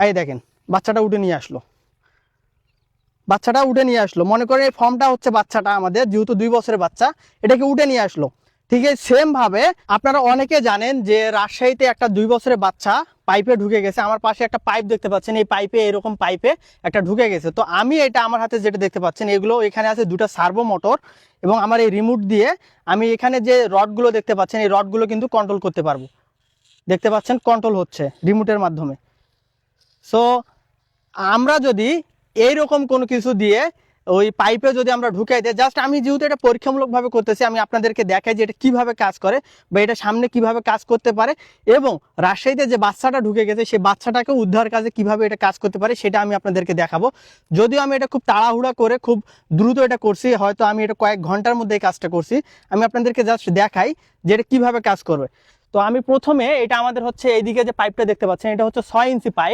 এই দেখেন বাচ্চাটা উঠে নিয়ে আসলো, বাচ্চাটা উঠে নিয়ে আসলো। মনে করেন এই ফর্মটা হচ্ছে বাচ্চাটা আমাদের, যেহেতু 2 বছরের বাচ্চা, এটাকে উঠে নিয়ে আসলো। ঠিক আছে, সেম ভাবে আপনারা অনেকে জানেন যে রাজশাহীতে একটা 2 বছরের বাচ্চা পাইপে ঢুকে গেছে। আমার পাশে একটা পাইপ দেখতে পাচ্ছেন, এই পাইপে এরকম পাইপে একটা ঢুকে গেছে। তো আমি এটা আমার হাতে যেটা দেখতে পাচ্ছেন, এগুলো এখানে আছে 2টা সার্ভো মোটর, এবং আমার এই রিমোট দিয়ে আমি এখানে যে রডগুলো দেখতে পাচ্ছেন, এই রডগুলো কিন্তু কন্ট্রোল করতে পারবো। দেখতে পাচ্ছেন কন্ট্রোল হচ্ছে রিমোটের মাধ্যমে। সো আমরা যদি এইরকম কোনো কিছু দিয়ে ওই পাইপে যদি আমরা ঢুকাই দিই, জাস্ট আমি যেহেতু এটা পরীক্ষামূলকভাবে করতেছি, আমি আপনাদেরকে দেখাই যে এটা কিভাবে কাজ করে বা এটা সামনে কিভাবে কাজ করতে পারে, এবং রাজশাহীতে যে বাচ্চাটা ঢুকে গেছে সেই বাচ্চাটাকে উদ্ধার কাজে কিভাবে এটা কাজ করতে পারে সেটা আমি আপনাদেরকে দেখাবো। যদিও আমি এটা খুব তাড়াহুড়া করে খুব দ্রুত এটা করছি, হয়তো আমি এটা কয়েক ঘন্টার মধ্যে এই কাজটা করছি। আমি আপনাদেরকে জাস্ট দেখাই যে এটা কিভাবে কাজ করবে। তো আমি প্রথমে এটা আমাদের হচ্ছে এইদিকে যে পাইপটা দেখতে পাচ্ছেন, এটা হচ্ছে 6 ইঞ্চি পাইপ।